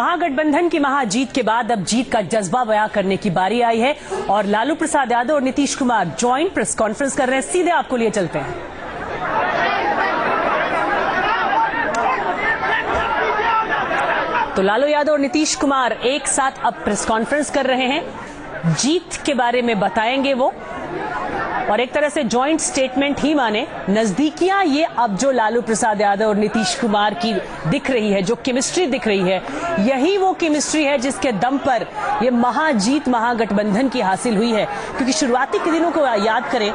महागठबंधन की महाजीत के बाद अब जीत का जज्बा बयां करने की बारी आई है और लालू प्रसाद यादव और Nitish Kumar joint press conference कर रहे हैं। सीधे आपको लिए चलते हैं। तो लालू यादव और नीतीश कुमार एक साथ अब प्रेस कॉन्फ्रेंस कर रहे हैं, जीत के बारे में बताएंगे वो, और एक तरह से जॉइंट स्टेटमेंट ही माने। नजदीकियां ये अब जो लालू प्रसाद यादव और नीतीश कुमार की दिख रही है, जो केमिस्ट्री दिख रही है, यही वो केमिस्ट्री है जिसके दम पर ये महाजीत महागठबंधन की हासिल हुई है। क्योंकि शुरुआती के दिनों को याद करें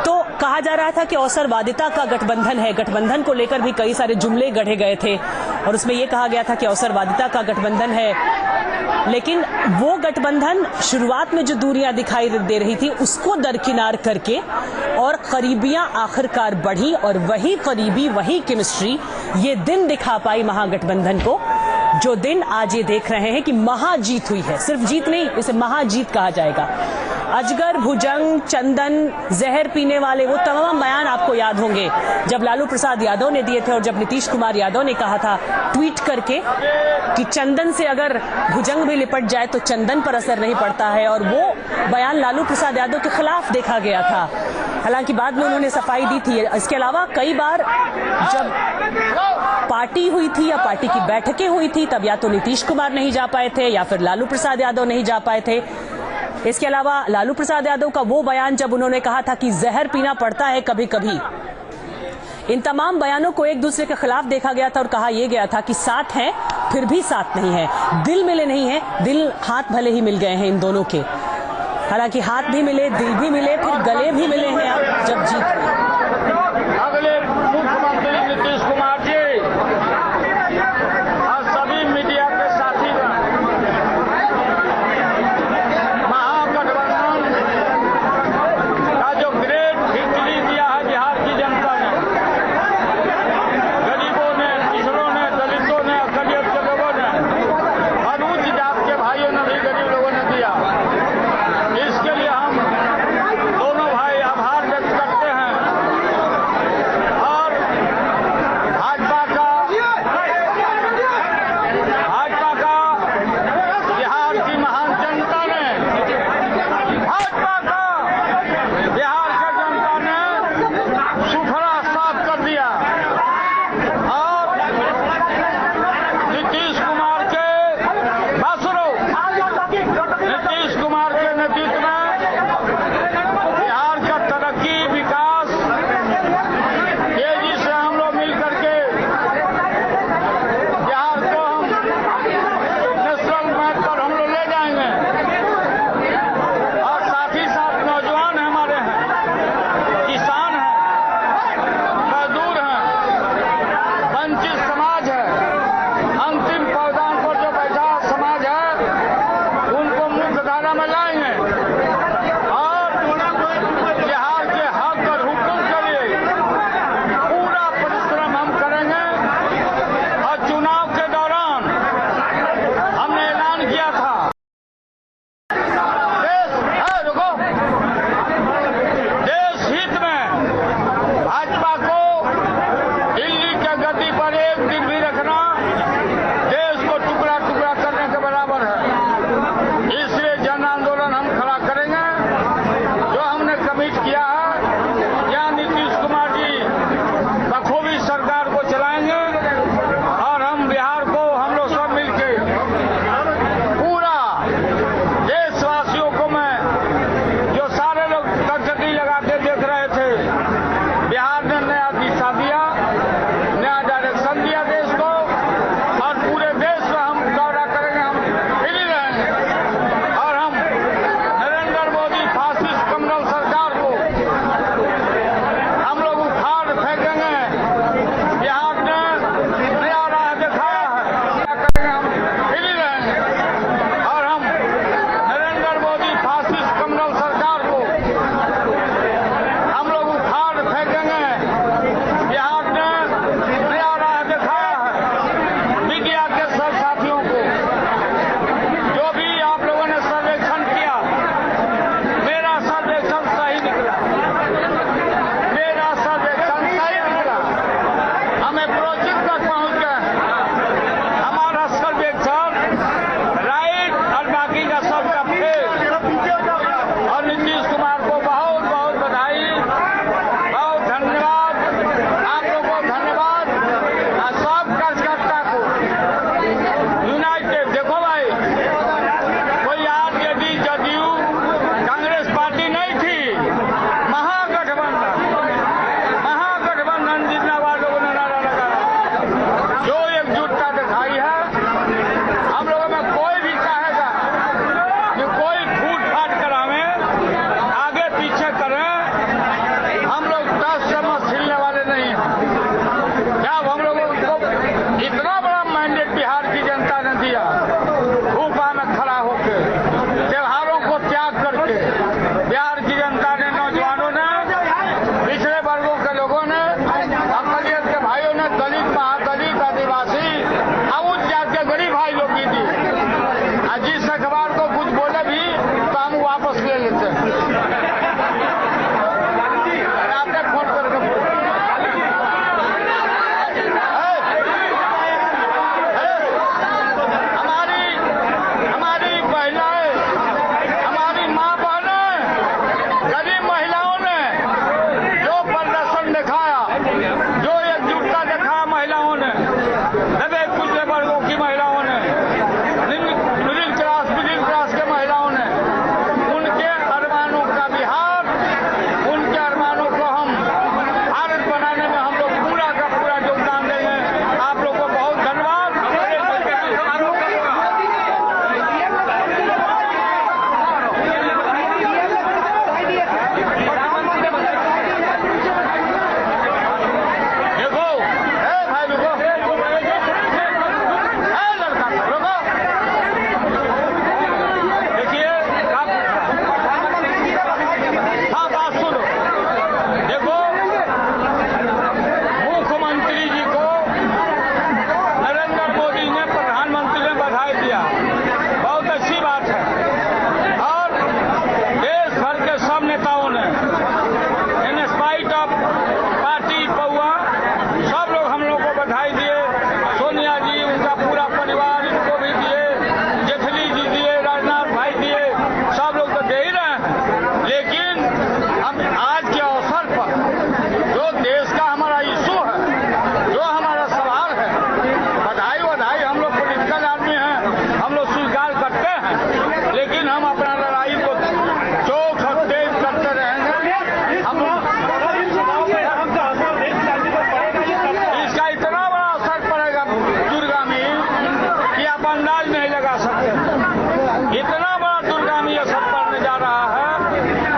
तो कहा जा रहा था कि अवसरवादिता का गठबंधन है। गठबंधन को लेकर भी कई सारे जुमले गढ़े गए थे और उसमें यह कहा गया था कि अवसरवादिता का गठबंधन है। लेकिन वो गठबंधन शुरुआत में जो दूरियां दिखाई दे रही थी उसको दरकिनार करके और करीबियां आखिरकार बढ़ी और वही करीबी, वही केमिस्ट्री ये दिन दिखा पाई महागठबंधन को, जो दिन आज ये देख रहे हैं कि महाजीत हुई है। सिर्फ जीत नहीं, इसे महाजीत कहा जाएगा। अजगर, भुजंग, चंदन, जहर पीने वाले, वो तमाम बयान आपको याद होंगे जब लालू प्रसाद यादव ने दिए थे और जब नीतीश कुमार यादव ने कहा था ट्वीट करके कि चंदन से अगर भुजंग भी लिपट जाए तो चंदन पर असर नहीं पड़ता है, और वो बयान लालू प्रसाद यादव के खिलाफ देखा गया था। हालांकि बाद में उन्होंने सफाई दी थी। इसके अलावा कई बार जब पार्टी हुई थी या पार्टी की बैठकें हुई थी तब या तो नीतीश कुमार नहीं जा पाए थे या फिर लालू प्रसाद यादव नहीं जा पाए थे। इसके अलावा लालू प्रसाद यादव का वो बयान जब उन्होंने कहा था कि जहर पीना पड़ता है कभी कभी, इन तमाम बयानों को एक दूसरे के खिलाफ देखा गया था और कहा यह गया था कि साथ हैं फिर भी साथ नहीं है, दिल मिले नहीं है, दिल हाथ भले ही मिल गए हैं इन दोनों के। हालांकि हाथ भी मिले, दिल भी मिले, फिर गले भी मिले हैं अब जब जीत हुई। अगले मुख्यमंत्री नीतीश कुमार जी और सभी मीडिया के साथी महागठबंधन का जो ग्रेट विक्ट्री दिया है बिहार की जनता ने, गरीबों ने, पिछड़ों ने, दलितों ने, अकलियत के लोगों ने और उच्च जात के भाइयों ने भी गरीब लोगों ने दिया। इसके लिए हम दोनों भाई आभार व्यक्त करते हैं और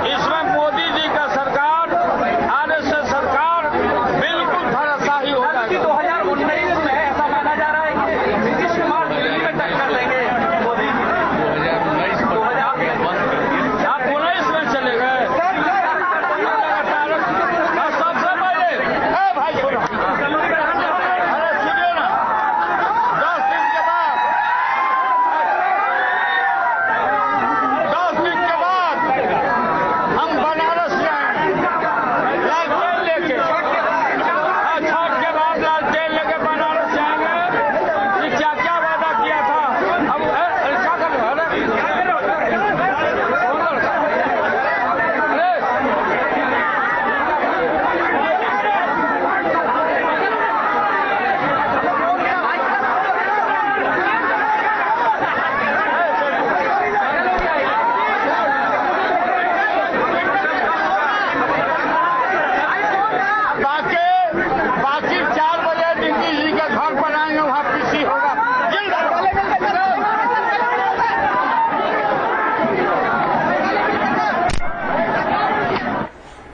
इसमें मोदी जी का सरकार, आरएसएस सरकार बिल्कुल धराशायी हो जाएगी। 2019 में ऐसा माना जा रहा है कि नीतीश कुमार दिल्ली में टक्कर देंगे मोदी जी। 2019 आप 19 में चले गए। सबसे पहले भाई सुनो, अरे सुनिए ना, 10 दिन के बाद हम बनारस जाएंगे लालटेन लेके। छठ के बाद लालटेन लेके बनारस जाएंगे। कि क्या क्या वादा किया था, अब क्या कर बाकी 4 बजे दिल्ली जी के घर पर आएंगे, वहाँ पीसी होगा।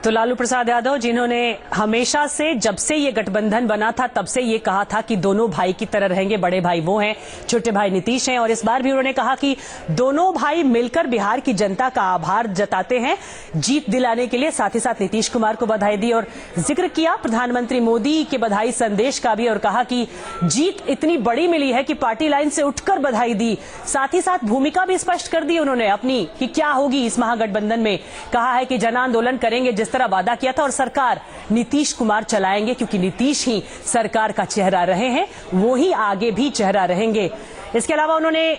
तो लालू प्रसाद यादव, जिन्होंने हमेशा से, जब से ये गठबंधन बना था तब से ये कहा था कि दोनों भाई की तरह रहेंगे, बड़े भाई वो हैं, छोटे भाई नीतीश हैं, और इस बार भी उन्होंने कहा कि दोनों भाई मिलकर बिहार की जनता का आभार जताते हैं जीत दिलाने के लिए। साथ ही साथ नीतीश कुमार को बधाई दी और जिक्र किया प्रधानमंत्री मोदी के बधाई संदेश का भी, और कहा कि जीत इतनी बड़ी मिली है कि पार्टी लाइन से उठकर बधाई दी। साथ ही साथ भूमिका भी स्पष्ट कर दी उन्होंने अपनी कि क्या होगी इस महागठबंधन में। कहा है कि जन आंदोलन करेंगे जिस तरह वादा किया था, और सरकार नीतीश कुमार चलाएंगे क्योंकि नीतीश ही सरकार का चेहरा रहे हैं, वो ही आगे भी चेहरा रहेंगे। इसके अलावा उन्होंने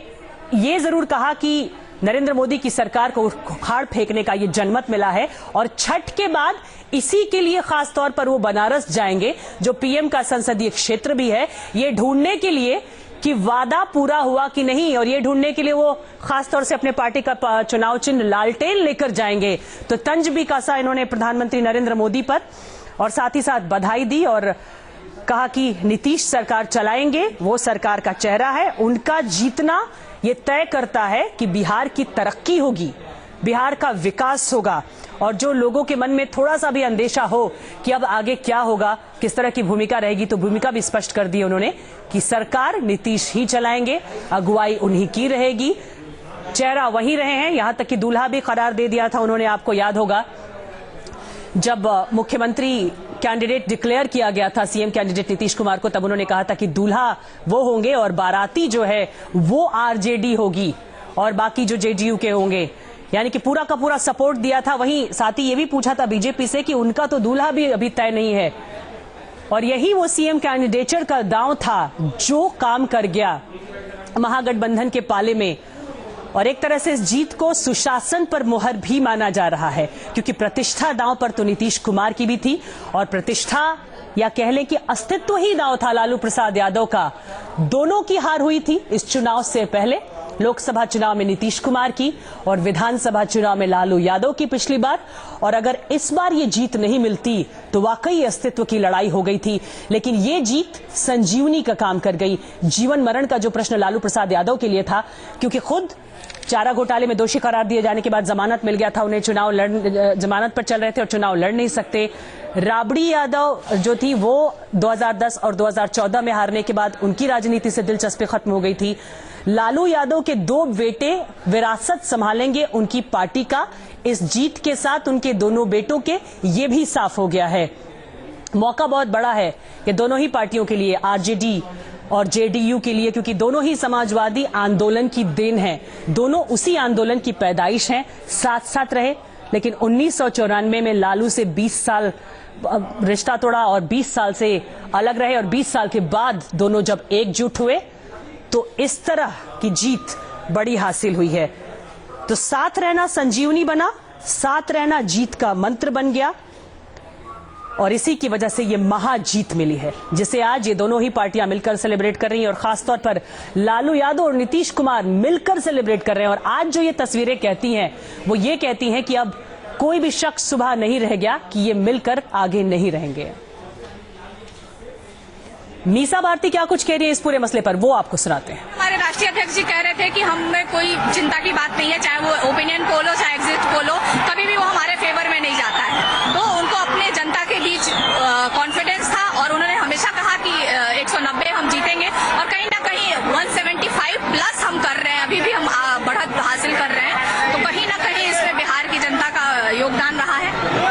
ये जरूर कहा कि नरेंद्र मोदी की सरकार को उखाड़ फेंकने का ये जनमत मिला है, और छठ के बाद इसी के लिए खास तौर पर वो बनारस जाएंगे, जो पीएम का संसदीय क्षेत्र भी है, ये ढूंढने के लिए कि वादा पूरा हुआ कि नहीं, और ये ढूंढने के लिए वो खासतौर से अपने पार्टी का चुनाव चिन्ह लालटेन लेकर जाएंगे। तो तंज भी कसा इन्होंने प्रधानमंत्री नरेंद्र मोदी पर, और साथ ही साथ बधाई दी और कहा कि नीतीश सरकार चलाएंगे, वो सरकार का चेहरा है, उनका जीतना ये तय करता है कि बिहार की तरक्की होगी, बिहार का विकास होगा। और जो लोगों के मन में थोड़ा सा भी अंदेशा हो कि अब आगे क्या होगा, किस तरह की भूमिका रहेगी, तो भूमिका भी स्पष्ट कर दी उन्होंने कि सरकार नीतीश ही चलाएंगे, अगुवाई उन्हीं की रहेगी, चेहरा वही रहे हैं। यहां तक कि दूल्हा भी करार दे दिया था उन्होंने, आपको याद होगा जब मुख्यमंत्री कैंडिडेट डिक्लेयर किया गया था, सीएम कैंडिडेट नीतीश कुमार को, तब उन्होंने कहा था कि दूल्हा वो होंगे और बाराती जो है वो आरजेडी होगी और बाकी जो जेडीयू के होंगे, यानी कि पूरा का पूरा सपोर्ट दिया था। वहीं साथ ही ये भी पूछा था बीजेपी से कि उनका तो दूल्हा भी अभी तय नहीं है, और यही वो सीएम कैंडिडेचर का दांव था जो काम कर गया महागठबंधन के पाले में। और एक तरह से इस जीत को सुशासन पर मुहर भी माना जा रहा है, क्योंकि प्रतिष्ठा दांव पर तो नीतीश कुमार की भी थी, और प्रतिष्ठा या कह लें कि अस्तित्व ही दांव था लालू प्रसाद यादव का। दोनों की हार हुई थी इस चुनाव से पहले, लोकसभा चुनाव में नीतीश कुमार की और विधानसभा चुनाव में लालू यादव की पिछली बार। और अगर इस बार ये जीत नहीं मिलती तो वाकई अस्तित्व की लड़ाई हो गई थी, लेकिन ये जीत संजीवनी का काम कर गई। जीवन मरण का जो प्रश्न लालू प्रसाद यादव के लिए था, क्योंकि खुद चारा घोटाले में दोषी करार दिए जाने के बाद जमानत मिल गया था उन्हें, जमानत पर चल रहे थे और चुनाव लड़ नहीं सकते। राबड़ी यादव जो थी वो 2010 और 2014 में हारने के बाद उनकी राजनीति से दिलचस्पी खत्म हो गई थी। लालू यादव के 2 बेटे विरासत संभालेंगे उनकी पार्टी का, इस जीत के साथ उनके दोनों बेटों के ये भी साफ हो गया है। मौका बहुत बड़ा है कि दोनों ही पार्टियों के लिए, आरजेडी और जेडीयू के लिए, क्योंकि दोनों ही समाजवादी आंदोलन की देन है, दोनों उसी आंदोलन की पैदाइश हैं, साथ साथ रहे। लेकिन 1994 में लालू से 20 साल रिश्ता तोड़ा और 20 साल से अलग रहे, और 20 साल के बाद दोनों जब एकजुट हुए तो इस तरह की जीत बड़ी हासिल हुई है। तो साथ रहना संजीवनी बना, साथ रहना जीत का मंत्र बन गया, और इसी की वजह से ये महाजीत मिली है, जिसे आज ये दोनों ही पार्टियां मिलकर सेलिब्रेट कर रही हैं, और खासतौर पर लालू यादव और नीतीश कुमार मिलकर सेलिब्रेट कर रहे हैं। और आज जो ये तस्वीरें कहती हैं वो ये कहती हैं कि अब कोई भी शख्स सुबह नहीं रह गया कि ये मिलकर आगे नहीं रहेंगे। मीसा भारती क्या कुछ कह रही है इस पूरे मसले पर, वो आपको सुनाते हैं। हमारे राष्ट्रीय अध्यक्ष जी कह रहे थे कि हमें कोई चिंता की बात नहीं है, चाहे वो ओपिनियन पोल हो चाहे एग्जिट पोल हो, कभी भी वो हमारे फेवर में नहीं जाता है। तो उनको अपने जनता के बीच कॉन्फिडेंस था और उन्होंने हमेशा कहा कि 190 हम जीतेंगे और कहीं ना कहीं 175 प्लस हम कर रहे हैं, अभी भी हम बढ़त हासिल कर रहे हैं। तो कहीं ना कहीं इसमें बिहार की जनता का योगदान रहा है।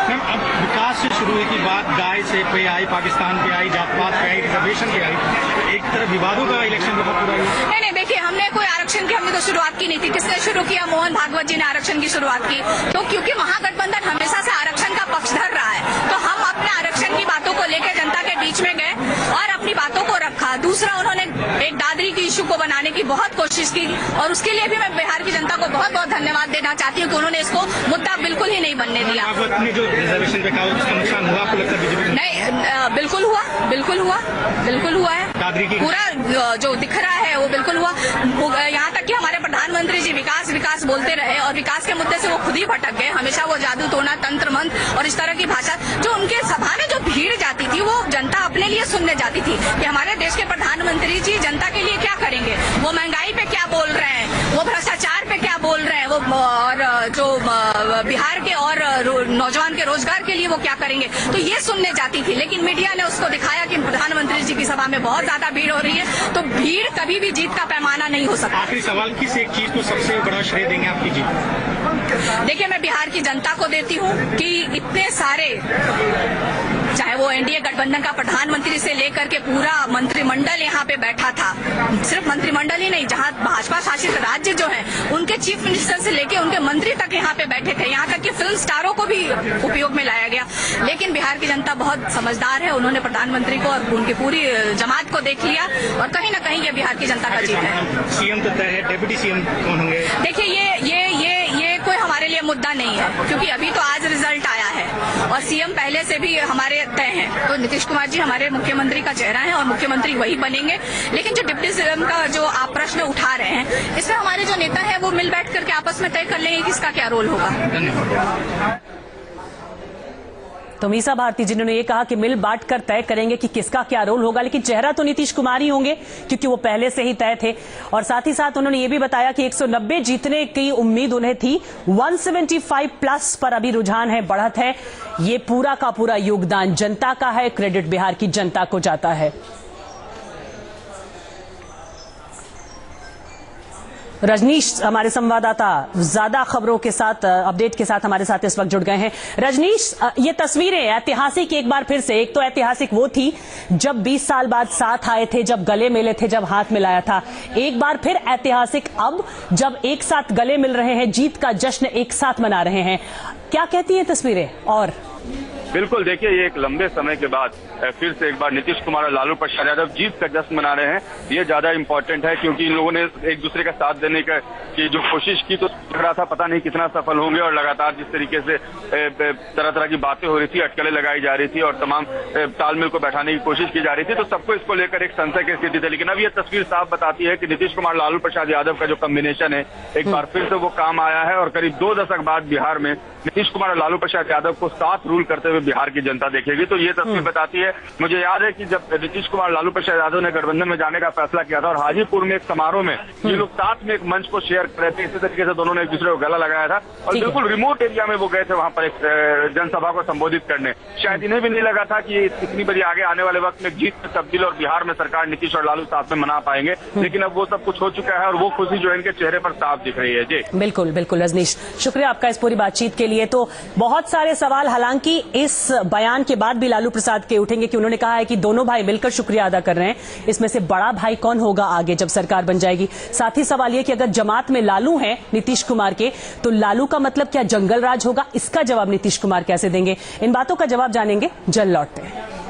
मैम, अब विकास से शुरू हुई की बात गाय से पे आई, पाकिस्तान पे आई, जात पात पे आई, रिजर्वेशन पे आई, तो एक तरफ विवादों का इलेक्शन का पूरा हुआ। नहीं, देखिए हमने कोई आरक्षण की हमने तो शुरुआत की नहीं थी। किसने शुरू किया? मोहन भागवत जी ने आरक्षण की शुरुआत की। तो क्योंकि महागठबंधन हमेशा से आरक्षण का पक्षधर रहा है, तो हम अपने आरक्षण की बातों को लेकर जनता के बीच में गए और अपनी बातों को रखा। दूसरा, उन्होंने एक दादरी की इशू को बनाने की बहुत कोशिश की और उसके लिए भी मैं बिहार की जनता को बहुत बहुत धन्यवाद देना चाहती हूँ कि उन्होंने इसको मुद्दा बिल्कुल ही नहीं बनने दिया। आपने जो रिजर्वेशन पे कहा उसका नुकसान हुआ आपको लगता है बीजेपी? नहीं, बिल्कुल हुआ, बिल्कुल हुआ, बिल्कुल हुआ है। दादरी की पूरा जो दिख रहा है वो बिल्कुल हुआ। यहाँ तक कि हमारे प्रधानमंत्री जी विकास विकास बोलते रहे और विकास के मुद्दे से वो खुद ही भटक गए। हमेशा वो जादू टोना तंत्र मंत्र और इस तरह की भाषा, जो उनके सभा में जो भीड़ जाती थी वो जनता अपने लिए सुनने जाती थी कि हमारे देश के प्रधानमंत्री जी जनता के लिए क्या करेंगे, वो महंगाई पे क्या बोल रहे हैं, वो भ्रष्टाचार पे क्या बोल रहे हैं, वो और जो बिहार के और नौजवान के रोजगार के लिए वो क्या करेंगे, तो ये सुनने जाती थी। लेकिन मीडिया ने उसको दिखाया कि प्रधानमंत्री जी की सभा में बहुत ज्यादा भीड़ हो रही है, तो भीड़ कभी भी जीत का पैमाना नहीं हो सकता। आखिरी सवाल, किस एक चीज को सबसे बड़ा श्रेय देंगे आपकी जीत? देखिए, मैं बिहार की जनता को देती हूँ कि इतने सारे, चाहे वो एनडीए गठबंधन का प्रधानमंत्री से लेकर के पूरा मंत्रिमंडल यहाँ पे बैठा था, सिर्फ मंत्रिमंडल ही नहीं, जहाँ भाजपा शासित राज्य जो है उनके चीफ मिनिस्टर से लेके उनके मंत्री तक यहाँ पे बैठे थे, यहाँ तक कि फिल्म स्टारों को भी उपयोग में लाया गया। लेकिन बिहार की जनता बहुत समझदार है, उन्होंने प्रधानमंत्री को और उनकी पूरी जमात को देख लिया और कहीं ना कहीं ये बिहार की जनता का जीत है। सीएम तो तय है, डेप्यूटी सीएम कौन होंगे? देखिए, ये कोई हमारे लिए मुद्दा नहीं है, क्योंकि अभी तो आज रिजल्ट आया है और सीएम पहले से भी हमारे तय हैं। तो नीतीश कुमार जी हमारे मुख्यमंत्री का चेहरा है और मुख्यमंत्री वही बनेंगे। लेकिन जो डिप्टी सीएम का जो आप प्रश्न उठा रहे हैं, इसमें हमारे जो नेता है वो मिल बैठ करके आपस में तय कर लेंगे कि इसका क्या रोल होगा। धन्यवाद। तो मीसा भारती जिन्होंने ये कहा कि मिल बांट कर तय करेंगे कि किसका क्या रोल होगा, लेकिन चेहरा तो नीतीश कुमार ही होंगे क्योंकि वो पहले से ही तय थे। और साथ ही साथ उन्होंने ये भी बताया कि 190 जीतने की उम्मीद उन्हें थी, 175 प्लस पर अभी रुझान है, बढ़त है। ये पूरा का पूरा योगदान जनता का है, क्रेडिट बिहार की जनता को जाता है। रजनीश हमारे संवाददाता ज्यादा खबरों के साथ, अपडेट के साथ हमारे साथ इस वक्त जुड़ गए हैं। रजनीश, ये तस्वीरें ऐतिहासिक एक बार फिर से, एक तो ऐतिहासिक वो थी जब 20 साल बाद साथ आए थे, जब गले मिले थे, जब हाथ मिलाया था। एक बार फिर ऐतिहासिक अब जब एक साथ गले मिल रहे हैं, जीत का जश्न एक साथ मना रहे हैं। क्या कहती हैं तस्वीरें? और बिल्कुल, देखिए, ये एक लंबे समय के बाद फिर से एक बार नीतीश कुमार और लालू प्रसाद यादव जीत का जश्न मना रहे हैं। ये ज्यादा इम्पोर्टेंट है क्योंकि इन लोगों ने एक दूसरे का साथ देने की जो कोशिश की, तो लग रहा था पता नहीं कितना सफल होंगे। और लगातार जिस तरीके से तरह तरह की बातें हो रही थी, अटकलें लगाई जा रही थी और तमाम तालमेल को बैठाने की कोशिश की जा रही थी, तो सबको इसको लेकर एक संशय की स्थिति थी। लेकिन अब ये तस्वीर साफ बताती है कि नीतीश कुमार लालू प्रसाद यादव का जो कॉम्बिनेशन है, एक बार फिर से वो काम आया है। और करीब 2 दशक बाद बिहार में नीतीश कुमार और लालू प्रसाद यादव को साथ रूल करते हुए बिहार की जनता देखेगी। तो ये तस्वीर बताती है, मुझे याद है कि जब नीतीश कुमार लालू प्रसाद यादव ने गठबंधन में जाने का फैसला किया था और हाजीपुर में एक समारोह में ये लोग साथ में एक मंच को शेयर कर रहे थे, इसी तरीके से दोनों ने एक दूसरे को गला लगाया था और बिल्कुल रिमोट एरिया में वो गए थे वहां पर एक जनसभा को संबोधित करने। शायद इन्हें भी नहीं लगा था कि इतनी बड़ी आगे आने वाले वक्त में जीत में तब्दील और बिहार में सरकार नीतीश और लालू साथ में मना पाएंगे। लेकिन अब वो सब कुछ हो चुका है और वो खुशी जो है इनके चेहरे पर साफ दिख रही है। जी बिल्कुल बिल्कुल रजनीश, शुक्रिया आपका इस पूरी बातचीत के लिए। तो बहुत सारे सवाल हालांकि इस बयान के बाद भी लालू प्रसाद के उठेंगे कि उन्होंने कहा है कि दोनों भाई मिलकर शुक्रिया अदा कर रहे हैं, इसमें से बड़ा भाई कौन होगा आगे जब सरकार बन जाएगी। साथ ही सवाल ये कि अगर जमात में लालू हैं नीतीश कुमार के, तो लालू का मतलब क्या जंगल राज होगा, इसका जवाब नीतीश कुमार कैसे देंगे? इन बातों का जवाब जानेंगे, जल्द लौटते हैं।